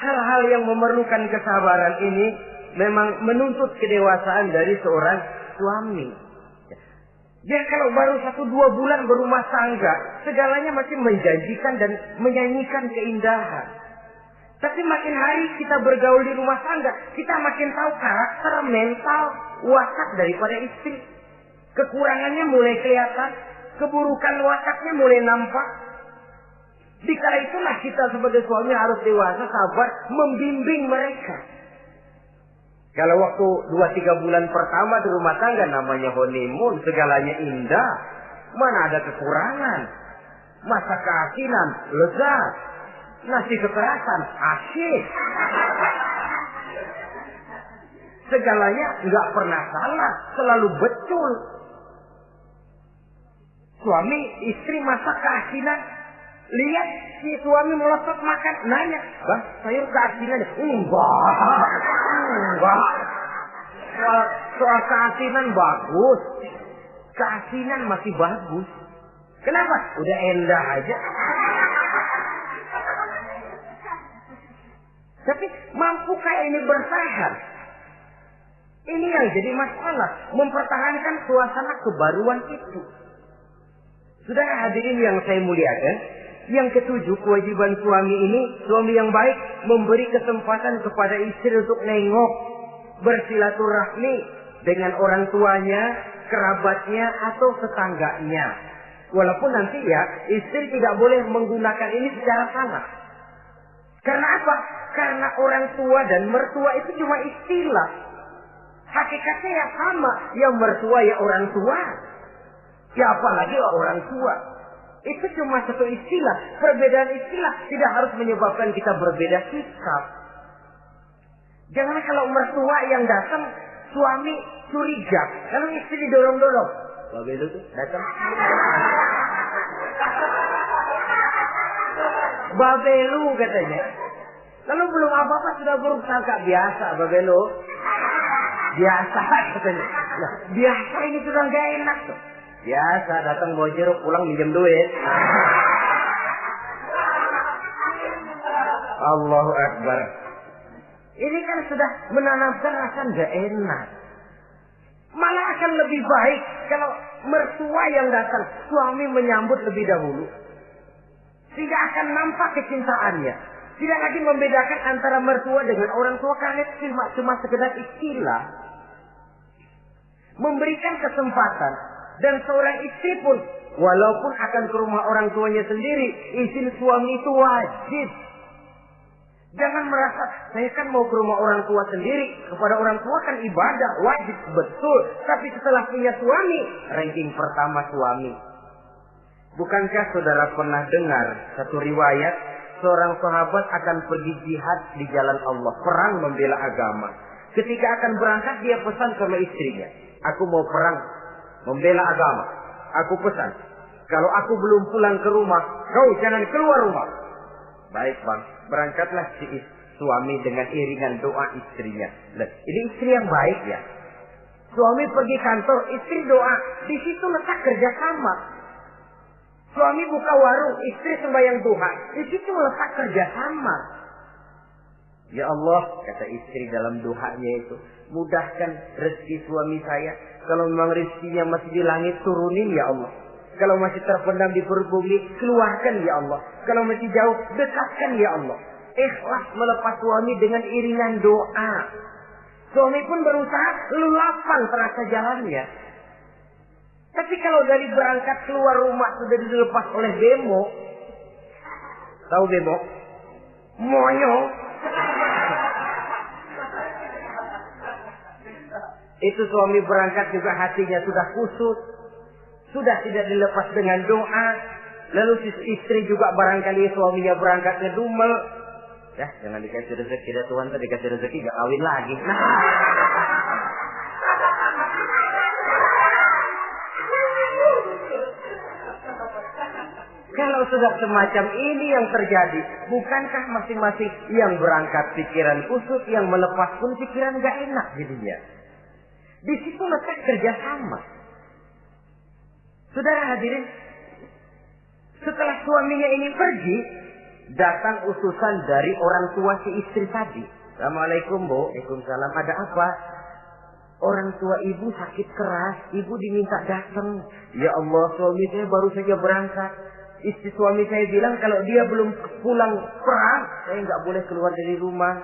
[SPEAKER 1] hal-hal yang memerlukan kesabaran ini memang menuntut kedewasaan dari seorang suami. Dia kalau baru 1-2 bulan berumah tangga, segalanya masih menjanjikan dan menyanyikan keindahan. Tapi makin hari kita bergaul di rumah tangga, kita makin tahu karakter, mental, watak daripada istri. Kekurangannya mulai kelihatan, keburukan wataknya mulai nampak. Dikala itulah kita sebagai suami harus dewasa, sabar, membimbing mereka. Kalau waktu 2-3 bulan pertama di rumah tangga namanya honeymoon, segalanya indah. Mana ada kekurangan? Masa keasinan, lezat. Nasi kekerasan, asyik. Segalanya nggak pernah salah, selalu betul. Suami, istri masak keasinan. Lihat si suami melotot makan, nanya, "Bang, sayur keasinan?" Enggak. Soal keasinan bagus. Keasinan masih bagus. Kenapa? Udah endah aja. Tapi mampukah ini bertahan? Ini yang jadi masalah, mempertahankan suasana kebaruan itu. Saudara hadirin yang saya muliakan, yang ketujuh, kewajiban suami ini, suami yang baik memberi kesempatan kepada istri untuk nengok, bersilaturahmi dengan orang tuanya, kerabatnya atau tetangganya. Walaupun nanti ya, istri tidak boleh menggunakan ini secara salah. Karena apa? Karena orang tua dan mertua itu cuma istilah. Hakikatnya ya sama, yang mertua ya orang tua. Ya apalagi orang tua. Itu cuma satu istilah. Perbedaan istilah tidak harus menyebabkan kita berbeda sikap. Jangan kalau mertua yang datang, suami curiga. Kalau istri didorong-dorong. Babelu tuh datang. Babelu katanya. Lalu belum apa-apa sudah buruk sangka. Biasa Babelu. Biasa katanya. Nah, biasa ini sudah gak enak tuh. Biasa datang bawa jeruk, pulang minjem duit. Allahu Akbar. Ini kan sudah menanamkan rasa gak enak. Malah akan lebih baik kalau mertua yang datang, suami menyambut lebih dahulu. Tidak akan nampak kecintaannya. Tidak lagi membedakan antara mertua dengan orang tua, karena cuma sekedar istilah. Memberikan kesempatan. Dan seorang istri pun, walaupun akan ke rumah orang tuanya sendiri, izin suami itu wajib. Jangan merasa, saya kan mau ke rumah orang tua sendiri, kepada orang tua kan ibadah, wajib, betul. Tapi setelah punya suami, ranking pertama suami. Bukankah saudara pernah dengar satu riwayat, seorang sahabat akan pergi jihad di jalan Allah, perang membela agama. Ketika akan berangkat, dia pesan sama istrinya, aku mau perang membela agama. Aku pesan, kalau aku belum pulang ke rumah, kau jangan keluar rumah. Baik bang, berangkatlah si suami dengan iringan doa istrinya. Nah, ini istri yang baik ya. Suami pergi kantor, istri doa. Di situ letak kerjasama. Suami buka warung, istri sembahyang duha. Di situ letak kerjasama. Ya Allah, kata istri dalam doanya itu, mudahkan rezeki suami saya. Kalau memang rezekinya masih di langit, turunin ya Allah. Kalau masih terpendam di perut bumi, keluarkan ya Allah. Kalau masih jauh, dekatkan ya Allah. Ikhlas melepas suami dengan iringan doa. Suami pun berusaha, lulapan terasa jalannya. Tapi kalau dari berangkat keluar rumah sudah dilepas oleh bemo. Tahu bemo? Monyong. Itu suami berangkat juga hatinya sudah kusut. Sudah tidak dilepas dengan doa. Lalu istri juga barangkali suaminya berangkat ngedumel. Ya, jangan dikasih rezeki dah Tuhan, tadi dikasih rezeki gak kawin lagi. Nah. Kalau sudah semacam ini yang terjadi, bukankah masing-masing yang berangkat pikiran kusut, yang melepas pun pikiran gak enak jadinya. Di situ letak kerjasama. Saudara hadirin, setelah suaminya ini pergi, datang utusan dari orang tua si istri tadi. Assalamualaikum Bu. Waalaikumsalam. Ada apa? Orang tua ibu sakit keras, ibu diminta datang. Ya Allah, suami saya baru saja berangkat. Istri suami saya bilang kalau dia belum pulang perang, saya nggak boleh keluar dari rumah.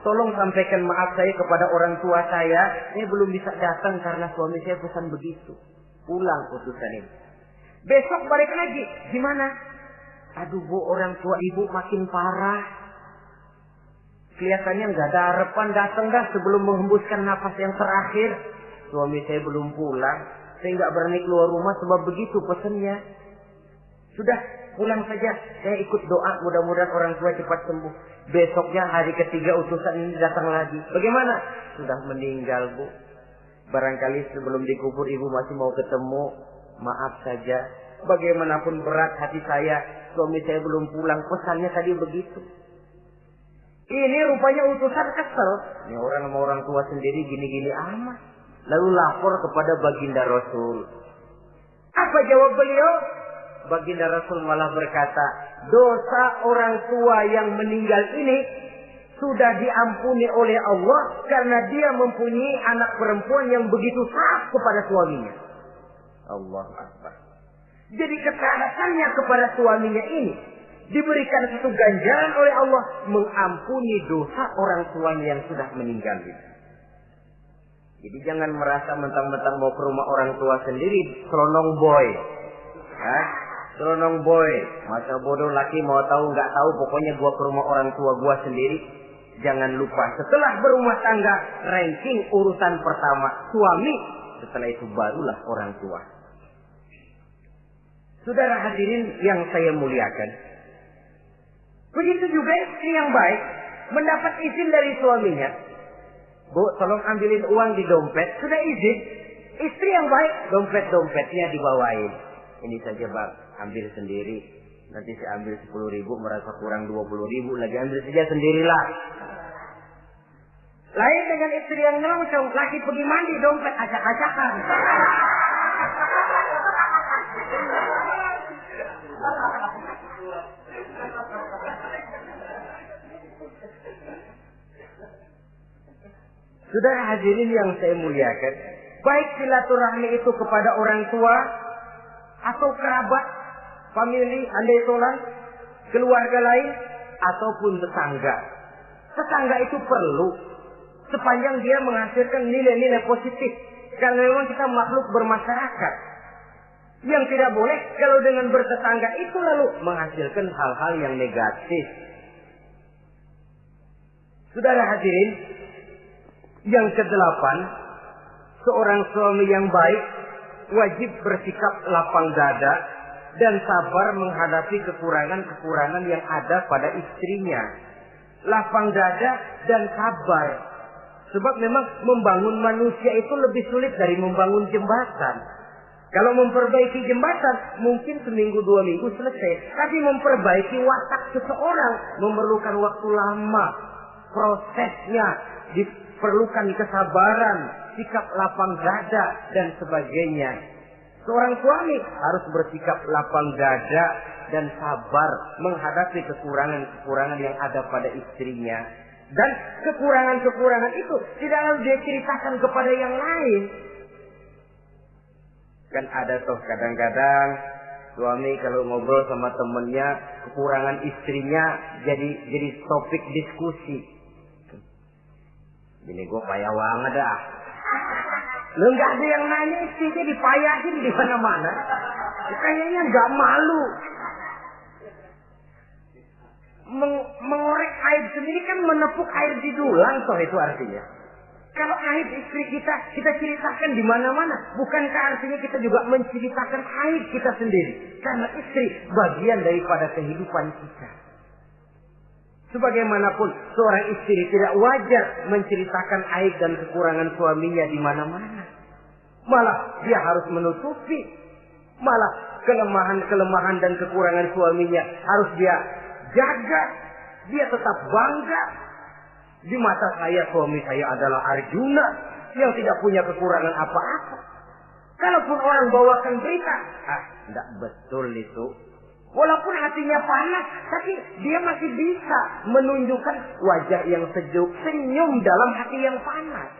[SPEAKER 1] Tolong sampaikan maaf saya kepada orang tua saya belum bisa datang karena suami saya pesan begitu. Pulang utusan ini. Besok balik lagi. Gimana? Aduh Bu, orang tua ibu makin parah. Kelihatannya nggak ada harapan, datang dah sebelum menghembuskan nafas yang terakhir. Suami saya belum pulang. Saya nggak berani keluar rumah sebab begitu pesannya. Sudah, pulang saja. Saya ikut doa, mudah-mudahan orang tua cepat sembuh. Besoknya hari ketiga utusan ini datang lagi. Bagaimana? Sudah meninggal Bu. Barangkali sebelum dikubur ibu masih mau ketemu. Maaf saja. Bagaimanapun berat hati saya, suami saya belum pulang. Pesannya tadi begitu. Ini rupanya utusan kesel. Ini orang sama orang tua sendiri gini-gini amat. Lalu lapor kepada baginda Rasul. Apa jawab beliau? Baginda Rasul malah berkata, dosa orang tua yang meninggal ini sudah diampuni oleh Allah karena dia mempunyai anak perempuan yang begitu taat kepada suaminya. Allah Akbar. Jadi ketaatannya kepada suaminya ini diberikan satu ganjaran oleh Allah mengampuni dosa orang tuanya yang sudah meninggal itu. Jadi jangan merasa mentang-mentang mau ke rumah orang tua sendiri selonong boy. Ya? Selonong boy, masa bodoh laki mau tahu nggak tahu, pokoknya gua ke rumah orang tua gua sendiri. Jangan lupa setelah berumah tangga, ranking urutan pertama suami, setelah itu barulah orang tua. Saudara hadirin yang saya muliakan, begitu juga istri yang baik mendapat izin dari suaminya. Bu, tolong ambilin uang di dompet. Sudah izin. Istri yang baik, dompet-dompetnya dibawain. Ini saja Bang, ambil sendiri. Nanti saya ambil 10.000, merasa kurang 20.000, lagi ambil saja sendirilah. Lain dengan istri yang nyelongcong, lagi pergi mandi, dompet acak-acakan. Saudara hadirin yang saya muliakan, baik silaturahmi itu kepada orang tua atau kerabat, famili, andai tolan, keluarga lain, ataupun tetangga. Tetangga itu perlu sepanjang dia menghasilkan nilai-nilai positif. Karena memang kita makhluk bermasyarakat. Yang tidak boleh kalau dengan bertetangga itu lalu menghasilkan hal-hal yang negatif. Saudara hadirin, yang kedelapan, seorang suami yang baik wajib bersikap lapang dada dan sabar menghadapi kekurangan-kekurangan yang ada pada istrinya. Lapang dada dan sabar. Sebab memang membangun manusia itu lebih sulit dari membangun jembatan. Kalau memperbaiki jembatan mungkin seminggu 2 minggu selesai. Tapi memperbaiki watak seseorang memerlukan waktu lama. Prosesnya diperlukan kesabaran, sikap lapang dada dan sebagainya. Seorang suami harus bersikap lapang dada dan sabar menghadapi kekurangan-kekurangan yang ada pada istrinya. Dan kekurangan-kekurangan itu tidak harus dia ceritakan kepada yang lain. Kan ada toh kadang-kadang Suami kalau ngobrol sama temennya, kekurangan istrinya jadi topik diskusi. Ini gue payah banget dah. Lu nggak ada yang nanya, istrinya dipayahin di mana-mana. Kayaknya nggak malu. Mengorek aib sendiri kan menepuk air di dulang, toh itu artinya. Kalau aib istri kita ceritakan di mana-mana, bukankah artinya kita juga menceritakan aib kita sendiri? Karena istri bagian daripada kehidupan kita. Sebagaimanapun seorang istri tidak wajar menceritakan aib dan kekurangan suaminya di mana-mana. Malah dia harus menutupi. Malah kelemahan-kelemahan dan kekurangan suaminya harus dia jaga. Dia tetap bangga. Di mata saya, suami saya adalah Arjuna yang tidak punya kekurangan apa-apa. Kalaupun orang bawakan berita, tidak betul itu. Walaupun hatinya panas, tapi dia masih bisa menunjukkan wajah yang sejuk, senyum dalam hati yang panas.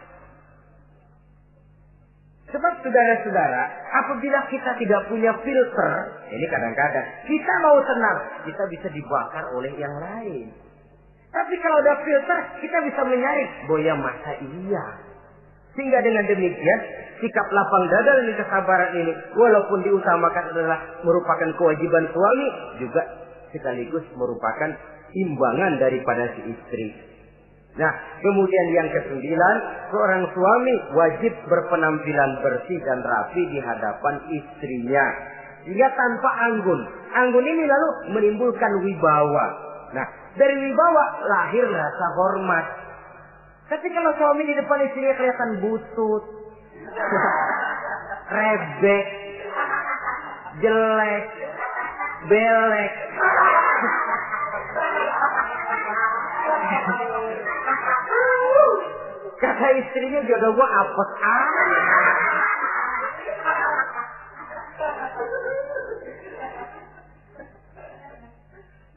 [SPEAKER 1] Sebab saudara-saudara, apabila kita tidak punya filter, ini kadang-kadang kita mau tenang, kita bisa dibakar oleh yang lain. Tapi kalau ada filter, kita bisa menyaring, boya masa iya. Sehingga dengan demikian, sikap lapang dada dan kesabaran ini, walaupun diutamakan adalah merupakan kewajiban suami, juga sekaligus merupakan imbangan daripada si istri. Nah, kemudian yang ke-9, seorang suami wajib berpenampilan bersih dan rapi di hadapan istrinya. Sehingga tanpa anggun. Anggun ini lalu menimbulkan wibawa. Nah, dari wibawa lahir rasa hormat. Tapi kalau suami di depan istrinya kelihatan butut, rebek, jelek, belek, kata istrinya jodoh gua apes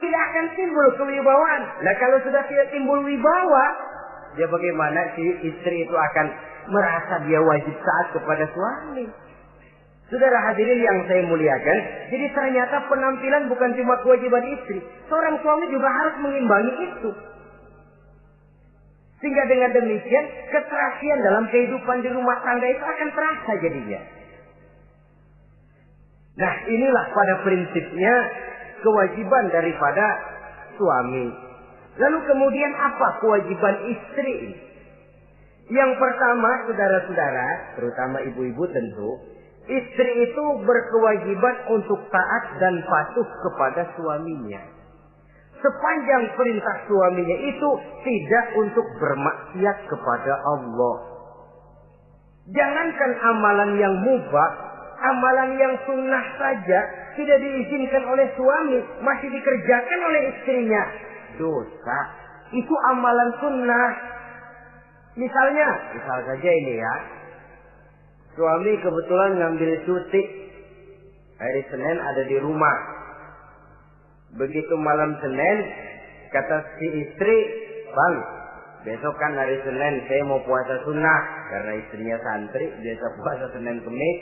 [SPEAKER 1] tidak akan timbul kewibawaan. Nah, kalau sudah tidak timbul wibawa, dia bagaimana si istri itu akan merasa dia wajib taat kepada suami. Saudara hadirin yang saya muliakan, jadi ternyata penampilan bukan cuma kewajiban istri, seorang suami juga harus mengimbangi itu. Sehingga dengan demikian keterasian dalam kehidupan di rumah tangga itu akan terasa jadinya. Nah, inilah pada prinsipnya kewajiban daripada suami. Lalu kemudian apa kewajiban istri? Yang pertama, saudara-saudara, terutama ibu-ibu tentu, istri itu berkewajiban untuk taat dan patuh kepada suaminya. Sepanjang perintah suaminya itu tidak untuk bermaksiat kepada Allah. Jangankan amalan yang mubah, amalan yang sunnah saja tidak diizinkan oleh suami, masih dikerjakan oleh istrinya. Dosa. Itu amalan sunnah. Misal saja ini ya. Suami kebetulan ngambil cuti. Hari Senin ada di rumah. Begitu malam Senin, kata si istri, "Bang, besok kan hari Senin, saya mau puasa sunnah." Karena istrinya santri, biasa puasa Senin Kemis.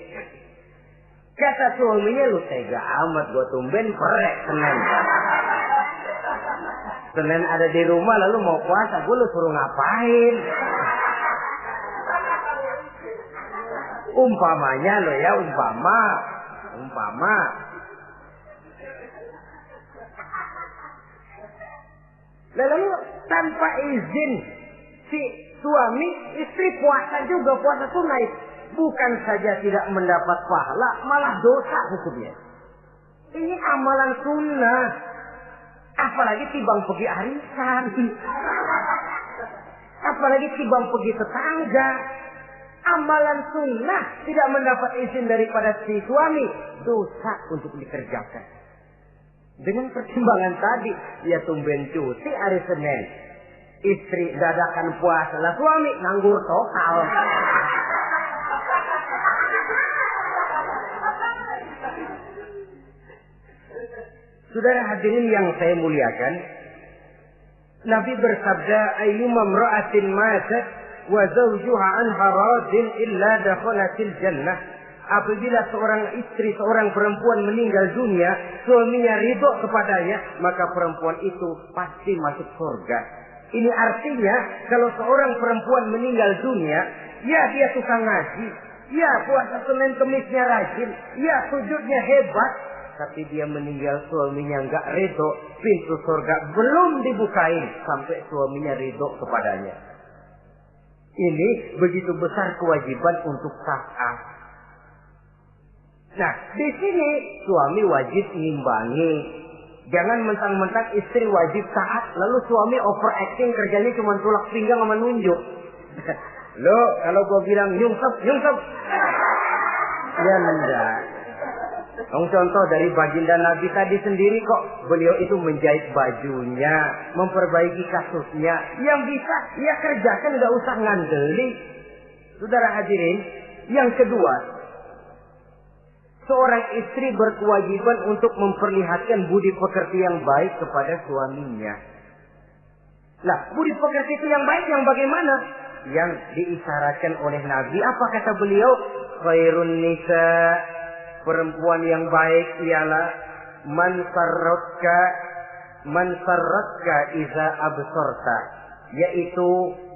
[SPEAKER 1] Kata suaminya, "Lu tega amat, gua tumben perek Senin. Senin ada di rumah lalu mau puasa, gua lu suruh ngapain?" Umpamanya lo ya, umpama. Lalu tanpa izin si suami, istri puasa juga, puasa sunnah. Bukan saja tidak mendapat pahala, malah dosa hukumnya. Ini amalan sunnah. Apalagi tibang pergi arisan. Apalagi tibang pergi tetangga. Amalan sunnah tidak mendapat izin daripada si suami, dosa untuk dikerjakan. Dengan pertimbangan tadi, dia tumben cuti hari Senin. Istri dadakan puasa, lah suami nganggur total. Saudara hadirin yang saya muliakan, Nabi bersabda, "Ayyuma imra'atin matat wa zawjuha anha radin illa dakhalatil jannah." Apabila seorang istri, seorang perempuan meninggal dunia, suaminya ridho kepadanya, maka perempuan itu pasti masuk surga. Ini artinya kalau seorang perempuan meninggal dunia, ya dia tukang ngaji, ya puasa Senin Kemisnya rajin, ya sujudnya hebat, tapi dia meninggal suaminya enggak ridho, pintu surga belum dibukain sampai suaminya ridho kepadanya. Ini begitu besar kewajiban untuk taat. Nah, di sini suami wajib ngimbangi. Jangan mentang-mentang istri wajib taat, lalu suami overacting, kerjanya cuma tulak pinggang sama nunjuk. Lo kalau gue bilang nyungsep, ya enggak. Contoh dari baginda Nabi tadi sendiri kok, beliau itu menjahit bajunya, memperbaiki kasusnya. Yang bisa, ya kerjakan, nggak usah ngandeli. Saudara hadirin, yang kedua, seorang istri berkewajiban untuk memperlihatkan budi pekerti yang baik kepada suaminya. Lah, budi pekerti itu yang baik yang bagaimana? Yang diisyaratkan oleh Nabi. Apa kata beliau? Khairun nisa, perempuan yang baik ialah man sarratka iza absorta, yaitu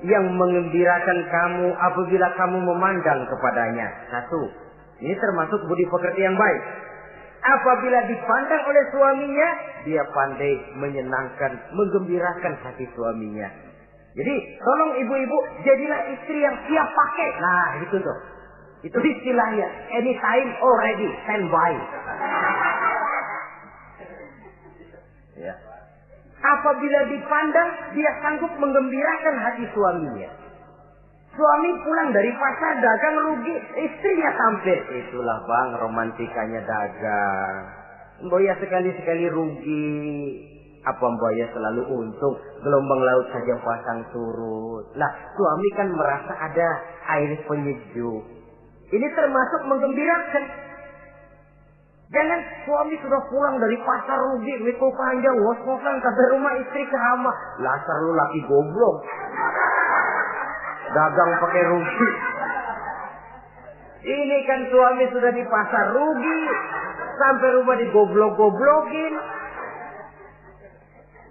[SPEAKER 1] yang mengembirakan kamu apabila kamu memandang kepadanya. Satu, ini termasuk budi pekerti yang baik. Apabila dipandang oleh suaminya, dia pandai menyenangkan, menggembirakan hati suaminya. Jadi, tolong ibu-ibu, jadilah istri yang siap pakai. Nah, itu tuh. Itu istilahnya. Anytime already, standby. Ya. Apabila dipandang, dia sanggup menggembirakan hati suaminya. Suami pulang dari pasar dagang rugi, istrinya tampil. Itulah bang, romantikanya dagang. Mbak ya sekali-sekali rugi. Apa Mbak ya selalu untung? Gelombang laut saja pasang surut. Lah, suami kan merasa ada air penyejuk. Ini termasuk menggembirakan. Jangan suami sudah pulang dari pasar rugi, mikul panjang, ngos-ngosan sampai rumah istri keramah. Lasar lu laki goblok. Dagang pakai rugi. Ini kan suami sudah di pasar rugi, sampai rumah digoblok-goblokin.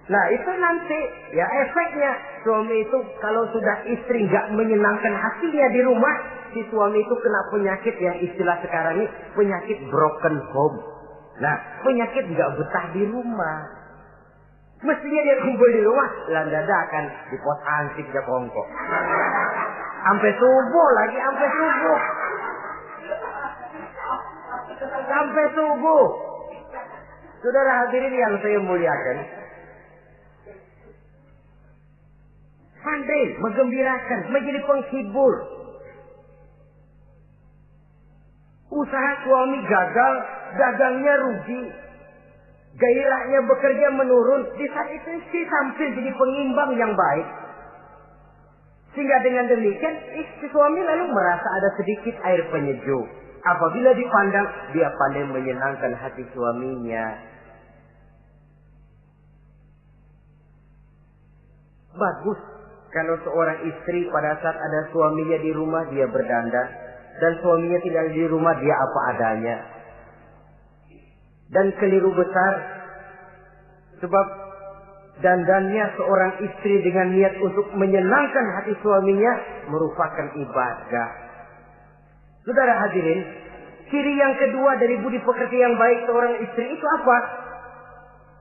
[SPEAKER 1] Nah itu nanti ya efeknya, suami itu kalau sudah istri nggak menyenangkan hatinya di rumah, si suami itu kena penyakit yang istilah sekarang ini penyakit broken home. Nah penyakit nggak betah di rumah. Mestinya dia kumpul di rumah, dadakan di pos ansik ya kongkok. Sampai subuh lagi, sampai subuh. Sampai subuh. Saudara hadirin yang saya muliakan. Pandai menggembirakan, menjadi penghibur. Usaha suami gagal, dagangnya rugi. Gairahnya bekerja menurun. Di saat itu istri tampil jadi pengimbang yang baik. Sehingga dengan demikian istri suami lalu merasa ada sedikit air penyejuk. Apabila dipandang, dia pandai menyenangkan hati suaminya. Bagus kalau seorang istri pada saat ada suaminya di rumah dia berdandan. Dan suaminya tidak di rumah dia apa adanya. Dan keliru besar. Sebab dandannya seorang istri dengan niat untuk menyenangkan hati suaminya merupakan ibadah. Saudara hadirin, ciri yang kedua dari budi pekerti yang baik seorang istri itu apa?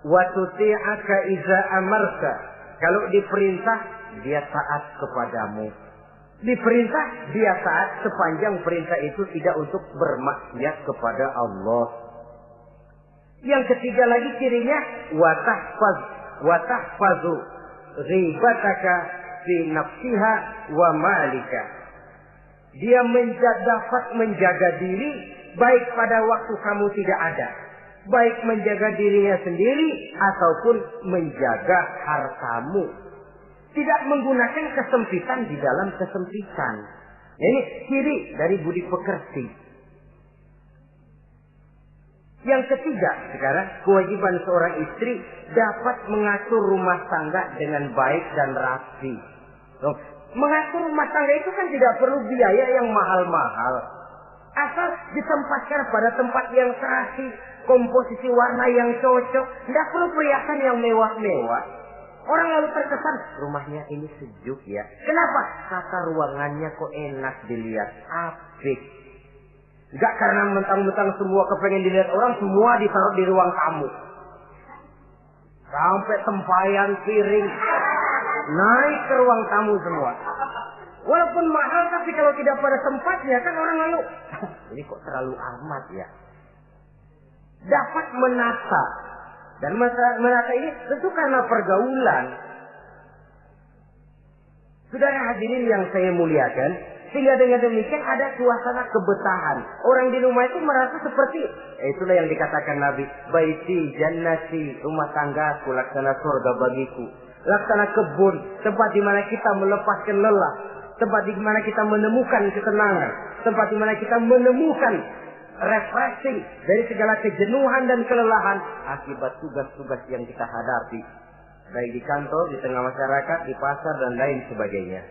[SPEAKER 1] Wa tuti'aka iza amarta. Kalau diperintah, dia taat kepadamu. Diperintah, dia taat sepanjang perintah itu tidak untuk bermaksiat kepada Allah. Yang ketiga lagi cirinya watahfazu ghibataka fi nafsiha wa malika. Dia dapat menjaga diri baik pada waktu kamu tidak ada, baik menjaga dirinya sendiri ataupun menjaga hartamu. Tidak menggunakan kesempitan di dalam kesempitan. Ini ciri dari budi pekerti. Yang ketiga, sekarang kewajiban seorang istri dapat mengatur rumah tangga dengan baik dan rapi. Mengatur rumah tangga itu kan tidak perlu biaya yang mahal-mahal. Asal ditempatkan pada tempat yang serasi, komposisi warna yang cocok. Tidak perlu perhiasan yang mewah-mewah. Orang lalu terkesan, rumahnya ini sejuk ya. Kenapa? Tata ruangannya kok enak dilihat, apik. Enggak karena mentang-mentang semua kepengen dilihat orang, semua ditaruh di ruang tamu. Sampai tempayan piring naik ke ruang tamu semua. Walaupun mahal, tapi kalau tidak pada tempatnya kan orang lalu, ini kok terlalu amat ya. Dapat menata. Dan menata ini tentu karena pergaulan. Saudara hadirin yang saya muliakan, sehingga dengan demikian ada suasana kebetahan. Orang di rumah itu merasa seperti, itulah yang dikatakan Nabi, baiti jannati, rumah tanggaku laksana surga bagiku. Laksana kebun, tempat di mana kita melepaskan lelah, tempat di mana kita menemukan ketenangan, tempat di mana kita menemukan refreshing dari segala kejenuhan dan kelelahan akibat tugas-tugas yang kita hadapi, baik di kantor, di tengah masyarakat, di pasar dan lain sebagainya.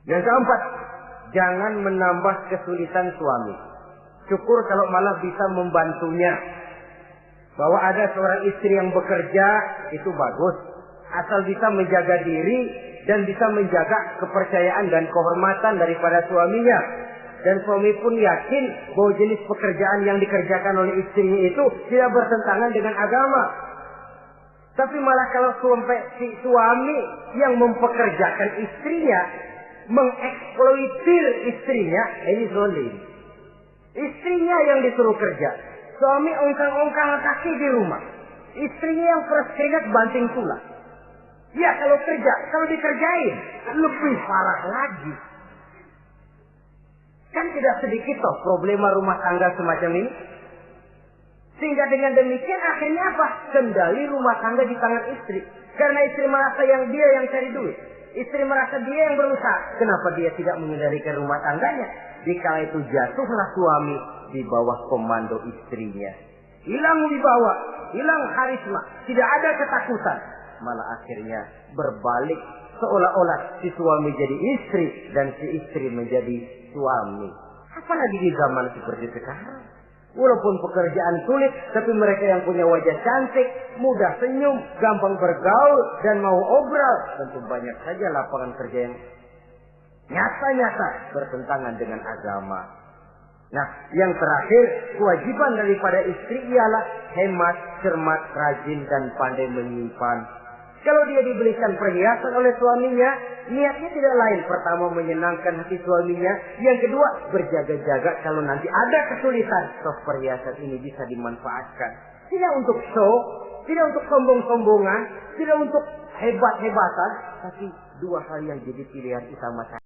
[SPEAKER 1] Yang keempat, jangan menambah kesulitan suami. Syukur kalau malah bisa membantunya. Bahwa ada seorang istri yang bekerja itu bagus, asal bisa menjaga diri dan bisa menjaga kepercayaan dan kehormatan daripada suaminya. Dan suami pun yakin bahwa jenis pekerjaan yang dikerjakan oleh istrinya itu tidak bertentangan dengan agama. Tapi malah kalau si suami yang mempekerjakan istrinya, mengeksploitir istrinya, ini zolim. Istrinya yang disuruh kerja, suami ongkang-ongkang kaki di rumah, istrinya yang keringat banting tulang. Ya kalau kerja, kalau dikerjain lebih parah lagi. Kan tidak sedikit toh problema rumah tangga semacam ini. Sehingga dengan demikian akhirnya apa? Kendali rumah tangga di tangan istri. Karena istri merasa dia yang cari duit. Istri merasa dia yang berusaha. Kenapa dia tidak mengendalikan rumah tangganya? Dikala itu jatuhlah suami di bawah komando istrinya. Hilang wibawa, hilang karisma, tidak ada ketakutan. Malah akhirnya berbalik seolah-olah si suami jadi istri dan si istri menjadi suami. Apalagi di zaman seperti sekarang. Walaupun pekerjaan sulit, tapi mereka yang punya wajah cantik, mudah senyum, gampang bergaul, dan mau obrol. Tentu banyak saja lapangan kerja yang nyata-nyata bertentangan dengan agama. Nah, yang terakhir, kewajiban daripada istri ialah hemat, cermat, rajin, dan pandai menyimpan. Kalau dia diberikan perhiasan oleh suaminya, niatnya tidak lain. Pertama, menyenangkan hati suaminya. Yang kedua, berjaga-jaga kalau nanti ada kesulitan, toh perhiasan ini bisa dimanfaatkan. Tidak untuk show, tidak untuk sombong-sombongan, tidak untuk hebat-hebatan, tapi dua hal yang jadi pilihan utama.